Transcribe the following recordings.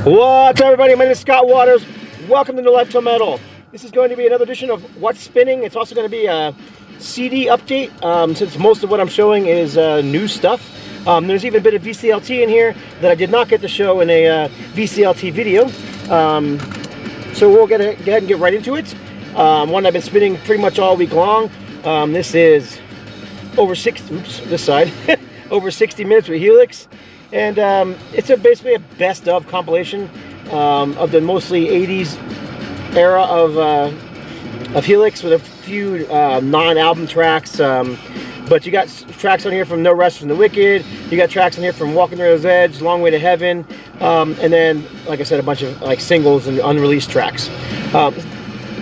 What's up, everybody? My name is Scott Waters. Welcome to No Life Till Metal. This is going to be another edition of What's Spinning. It's also going to be a CD update, since most of what I'm showing is new stuff. There's even a bit of VCLT in here that I did not get to show in a VCLT video. So we'll get ahead and get right into it. One I've been spinning pretty much all week long. This is over 60 minutes with Helix. And it's basically a best of compilation of the mostly 80s era of Helix, with a few non-album tracks. But you got tracks on here from No Rest from the Wicked. You got tracks on here from Walking the Railroad's Edge, Long Way to Heaven, and then, like I said, a bunch of like singles and unreleased tracks.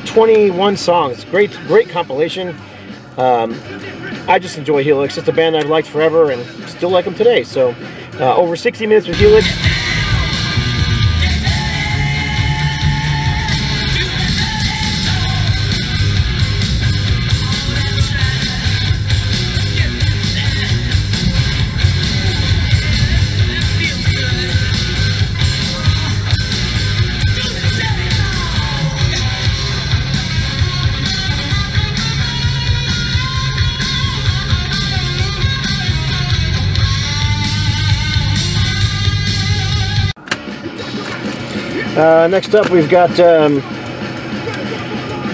21 songs. Great compilation. I just enjoy Helix. It's a band I've liked forever and still like them today. So. Over 60 minutes with Helix. Next up, we've got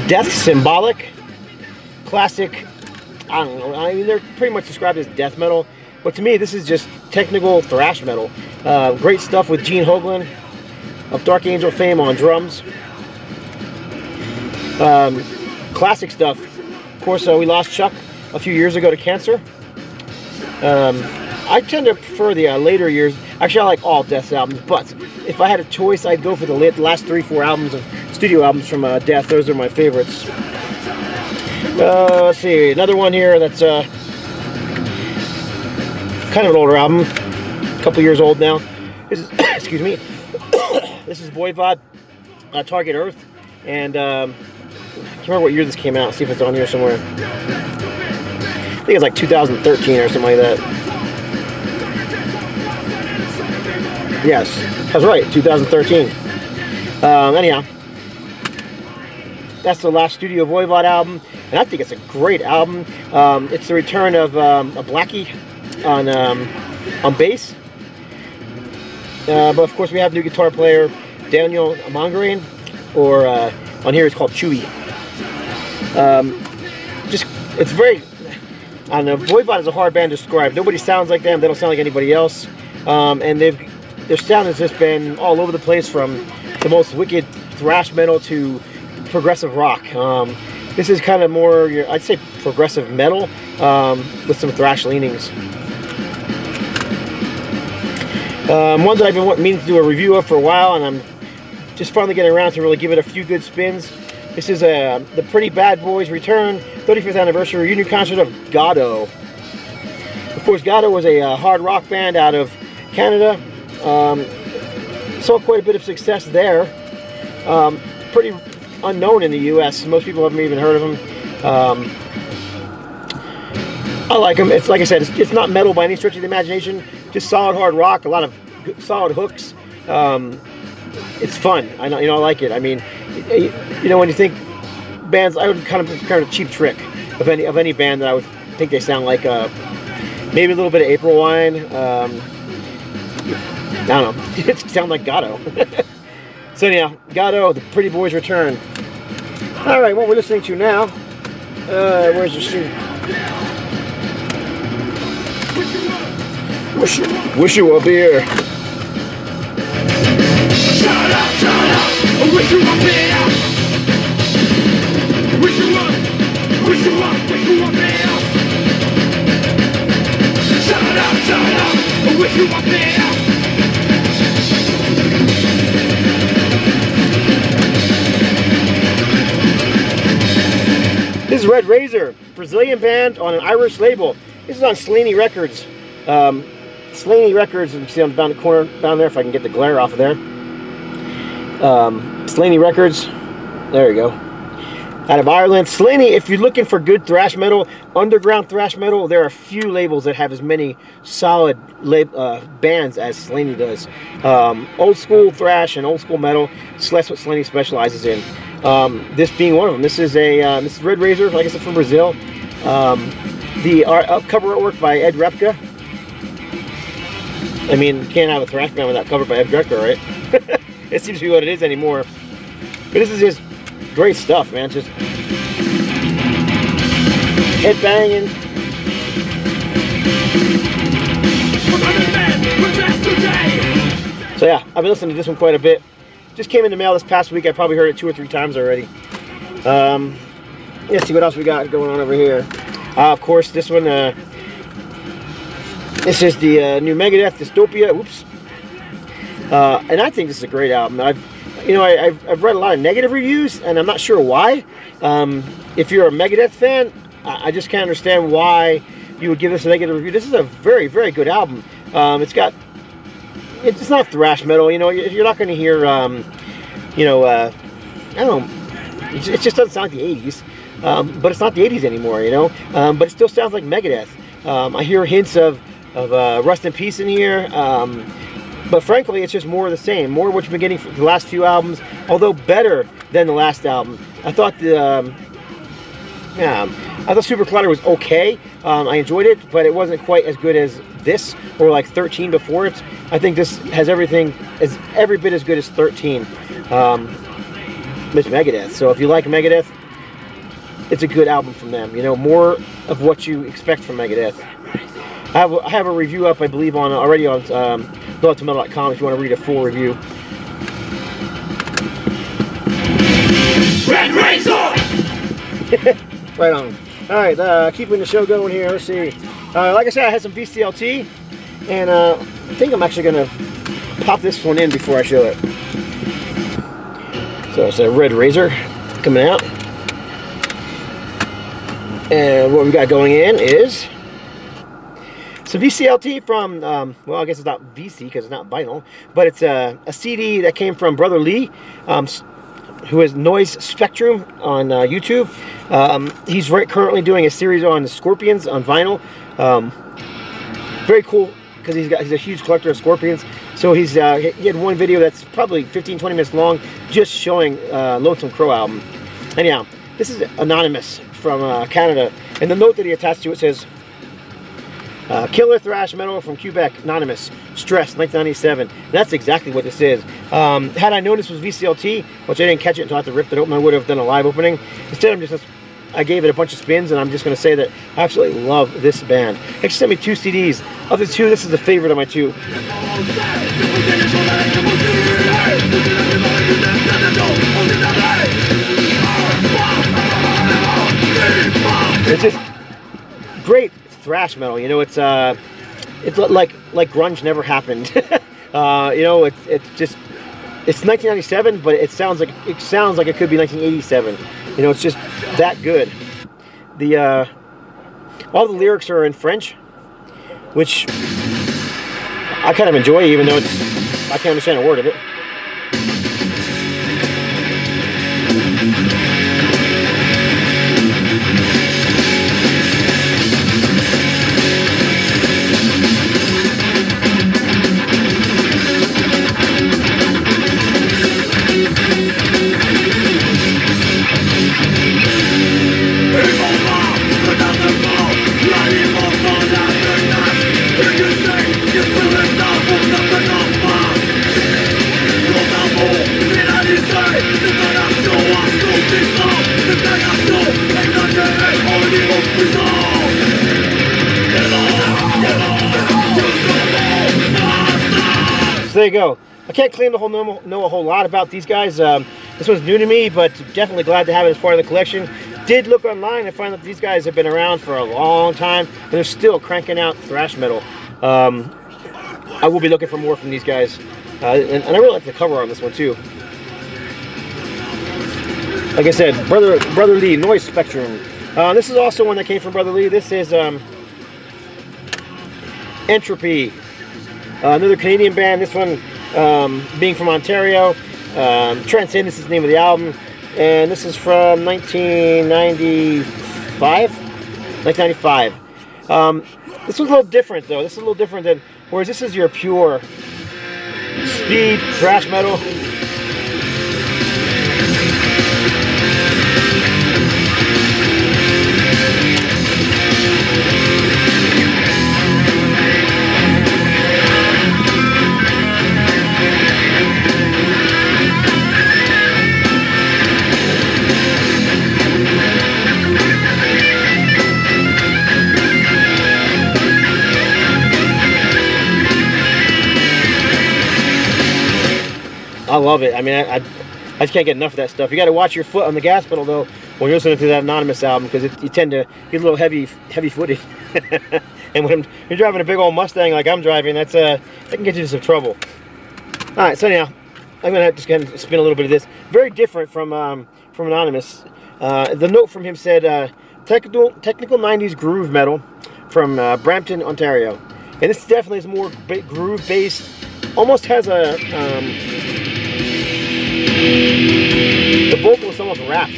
Death Symbolic. Classic, I don't know, I mean, they're pretty much described as death metal, but to me, this is just technical thrash metal. Great stuff with Gene Hoglan of Dark Angel fame on drums. Classic stuff. Of course, we lost Chuck a few years ago to cancer. I tend to prefer the later years. Actually, I like all Death's albums, but if I had a choice, I'd go for the last 3-4 albums of studio albums from Death. Those are my favorites. Let's see, another one here that's kind of an older album, a couple years old now. This is, excuse me, this is Voivod, Target Earth, and I can't remember what year this came out. See if it's on here somewhere. I think it's like 2013 or something like that. Yes, that's right, 2013. Anyhow, that's the last studio Voivod album, and I think it's a great album. It's the return of a Blackie on bass. But of course, we have new guitar player Daniel Mongrain, or on here it's called Chewy. It's very, I don't know, Voivod is a hard band to describe. Nobody sounds like them, they don't sound like anybody else. And their sound has just been all over the place, from the most wicked thrash metal to progressive rock. This is kind of more, I'd say, progressive metal with some thrash leanings. One that I've been meaning to do a review of for a while, and I'm just finally getting around to really give it a few good spins. This is the Pretty Bad Boys Return 35th Anniversary Reunion Concert of Goddo. Of course, Goddo was a hard rock band out of Canada. Saw quite a bit of success there. Pretty unknown in the US. Most people haven't even heard of them. I like them. It's like I said, it's not metal by any stretch of the imagination. Just solid hard rock. A lot of solid hooks. It's fun. I know, I like it. I mean, when you think bands, I would kind of compare a Cheap Trick of any band that I would think they sound like. Maybe a little bit of April Wine. I don't know. It sounds like Goddo. So anyhow, Goddo, the Pretty Boys Return. All right, what we're listening to now. Where's the stream? Wish you were beer. Shut up, shut up. I wish you were beer. Wish you were beer. Shut up, shut up. I wish you were beer. This is Red Razor, Brazilian band on an Irish label. This is on Slaney Records. Slaney Records, you can see on the corner down there, if I can get the glare off of there. Slaney Records, there you go. out of Ireland. Slaney, if you're looking for good thrash metal, underground thrash metal, there are a few labels that have as many solid bands as Slaney does. Old school thrash and old school metal, so that's what Slaney specializes in. This being one of them. This is Red Razor, like I said, from Brazil. The cover artwork by Ed Repka. I mean, you can't have a thrash band without covered by Ed Repka, right? It seems to be what it is anymore. But this is just great stuff, man. Just head banging. So yeah, I've been listening to this one quite a bit. Just came in the mail this past week. I probably heard it 2 or 3 times already. Let's see what else we got going on over here. Of course, this one. This is the new Megadeth Dystopia. Oops. And I think this is a great album. I've read a lot of negative reviews, and I'm not sure why. If you're a Megadeth fan, I just can't understand why you would give this a negative review. This is a very, very good album. It's not thrash metal. You know, you're not going to hear, I don't know. It just doesn't sound like the 80s. But it's not the 80s anymore, you know. But it still sounds like Megadeth. I hear hints of Rust in Peace in here. But frankly, it's just more of the same. More of what you've been getting for the last few albums, although better than the last album. I thought I thought Super Collider was okay. I enjoyed it, but it wasn't quite as good as this or like 13 before it. I think this has every bit as good as 13. It's Megadeth. So if you like Megadeth, it's a good album from them. You know, more of what you expect from Megadeth. I have a review up, I believe, already on NoiseSpektrum if you want to read a full review. Red Razor! Right on. Alright, keeping the show going here. Let's see. Like I said, I had some VCLT, and I think I'm actually going to pop this one in before I show it. So it's a Red Razor coming out. And what we got going in is some VCLT from, well, I guess it's not VC because it's not vinyl, but it's a CD that came from Brother Lee, who is NoiseSpektrum on YouTube. He's currently doing a series on the Scorpions on vinyl. Very cool because he's a huge collector of Scorpions. So he had one video that's probably 15-20 minutes long, just showing Lonesome Crow album. Anyhow, this is Anonymous from Canada, and the note that he attached to it says, Killer Thrash Metal from Quebec, Anonymous, Stress, 1997. That's exactly what this is. Had I known this was VCLT, which I didn't catch it until I had to rip it open, I would have done a live opening. Instead, I gave it a bunch of spins, and I'm just going to say that I absolutely love this band. He actually sent me 2 CDs. Of the 2, this is the favorite of my 2. It's just great thrash metal, you know. It's like grunge never happened. You know, it's 1997, but it sounds like it could be 1987. You know, it's just that good. All the lyrics are in French, which I kind of enjoy, even though I can't understand a word of it. So there you go. I can't claim to know a whole lot about these guys. This one's new to me, but definitely glad to have it as part of the collection. Did look online and find that these guys have been around for a long time, and they're still cranking out thrash metal. I will be looking for more from these guys, and I really like the cover on this one too. Like I said, Brother Lee, NoiseSpektrum. This is also one that came from Brother Lee. This is Entropy, another Canadian band. This one being from Ontario. Transcendence is the name of the album. and this is from 1995. 1995. This one's a little different though. This is a little different than, whereas this is your pure speed thrash metal. I love it. I mean, I just can't get enough of that stuff. You got to watch your foot on the gas pedal though when you're listening to that Anonymous album, because you tend to get a little heavy-footed. And when you're driving a big old Mustang like I'm driving, that can get you into some trouble. All right, so anyhow, I'm gonna just kind of spin a little bit of this. Very different from Anonymous. The note from him said technical 90s groove metal from Brampton, Ontario, and this definitely is more groove based. Almost has a the vocalist almost raps.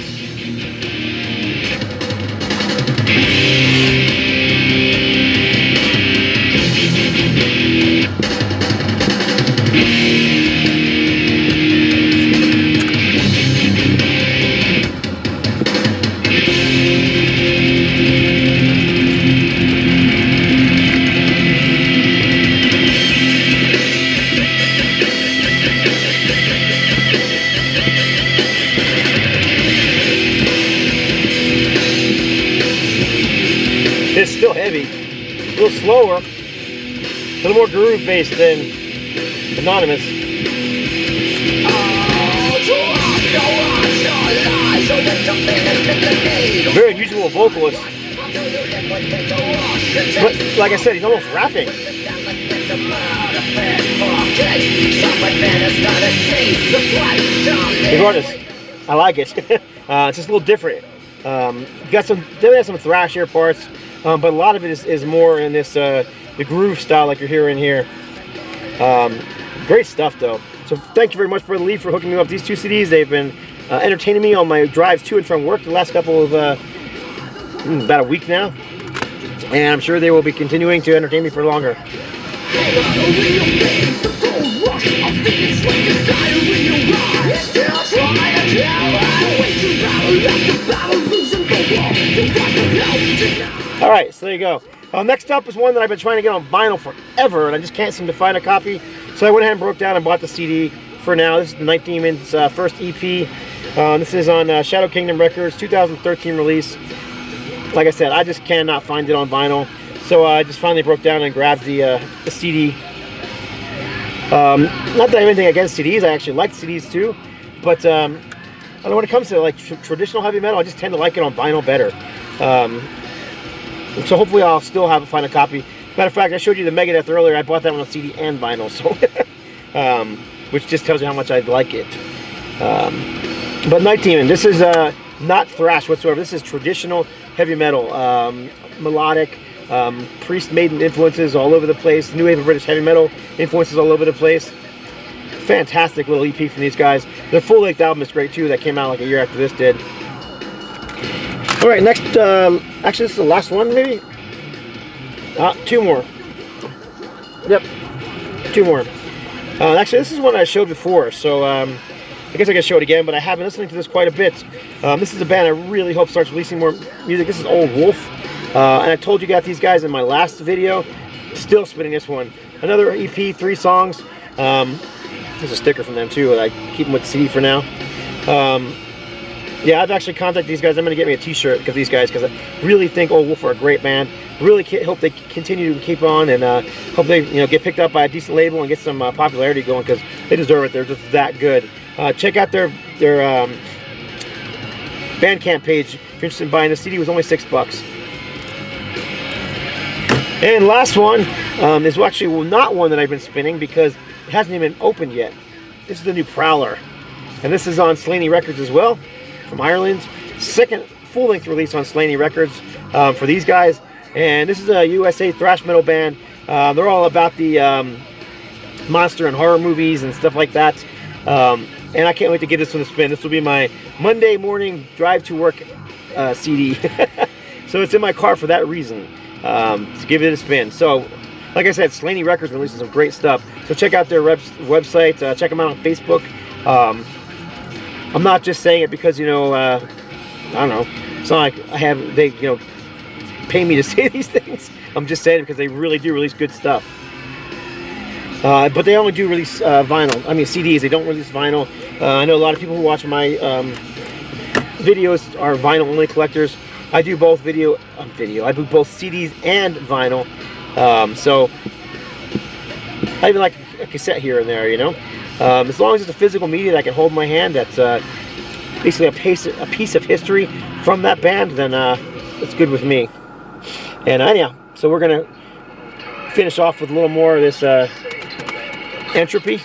It's still heavy, a little slower, a little more groove based than Anonymous. Very unusual vocalist. But like I said, he's almost rapping. Regardless, I like it. It's just a little different. You got definitely has some thrashier parts. But a lot of it is more in this the groove style like you're hearing here. Great stuff though. So thank you very much, Brother Lee, for hooking me up with these two CDs. They've been entertaining me on my drives to and from work the last couple of about a week now, and I'm sure they will be continuing to entertain me for longer. All right, so there you go. Next up is one that I've been trying to get on vinyl forever, and I just can't seem to find a copy. So I went ahead and broke down and bought the CD for now. This is the 19 Minutes first EP. This is on Shadow Kingdom Records, 2013 release. Like I said, I just cannot find it on vinyl. So I just finally broke down and grabbed the CD. Not that I have anything against CDs. I actually like CDs too. But I don't know, when it comes to like traditional heavy metal, I just tend to like it on vinyl better. So hopefully I'll still find a copy. Matter of fact, I showed you the Megadeth earlier. I bought that one on CD and vinyl, so which just tells you how much I like it. But Night Demon, this is not thrash whatsoever. This is traditional heavy metal, melodic, Priest Maiden influences all over the place, New Wave of British heavy metal influences all over the place. Fantastic little EP from these guys. Their full-length album is great too. That came out like a year after this did. All right, next, actually this is the last one maybe? Two more. Yep, two more. Actually this is one I showed before, so I guess I can show it again, but I have been listening to this quite a bit. This is a band I really hope starts releasing more music. This is Old Wolf, and I told you about these guys in my last video. Still spinning this one. Another EP, 3 songs. There's a sticker from them too, and I keep them with the CD for now. Yeah, I've actually contacted these guys. I'm going to get me a t-shirt of these guys because I really think Old Wolf are a great band. Really hope they continue to keep on, and hope they get picked up by a decent label and get some popularity going, because they deserve it. They're just that good. Check out their Bandcamp page if you're interested in buying. The CD was only $6. And last one is actually not one that I've been spinning because it hasn't even opened yet. This is the new Prowler, and this is on Slaney Records as well, from Ireland. Second full-length release on Slaney Records for these guys. And this is a USA thrash metal band. They're all about the monster and horror movies and stuff like that. and I can't wait to give this one a spin. This will be my Monday morning drive to work CD. So it's in my car for that reason, to give it a spin. So, like I said, Slaney Records releases some great stuff. So check out their website. Check them out on Facebook. I'm not just saying it because, you know, I don't know. It's not like they, you know, pay me to say these things. I'm just saying it because they really do release good stuff. But they only do release vinyl. I mean CDs. They don't release vinyl. I know a lot of people who watch my videos are vinyl only collectors. I do both I do both CDs and vinyl. So I even like a cassette here and there, you know. As long as it's a physical media that I can hold in my hand, that's basically a piece of history from that band, then it's good with me. And yeah, so we're gonna finish off with a little more of this Entropy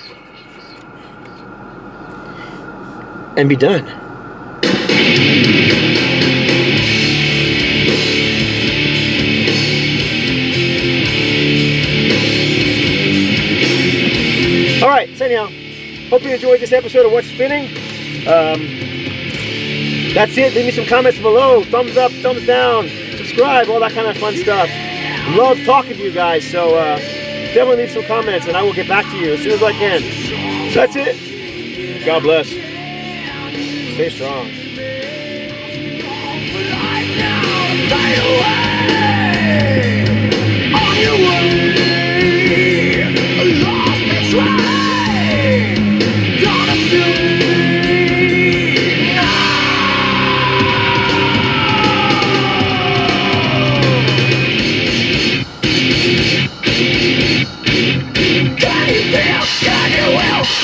and be done. Alright, so anyhow, hope you enjoyed this episode of What's Spinning. That's it. Leave me some comments below. Thumbs up, thumbs down, subscribe, all that kind of fun stuff. Love talking to you guys, so definitely leave some comments and I will get back to you as soon as I can. So that's it. God bless. Stay strong.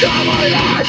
Come alive,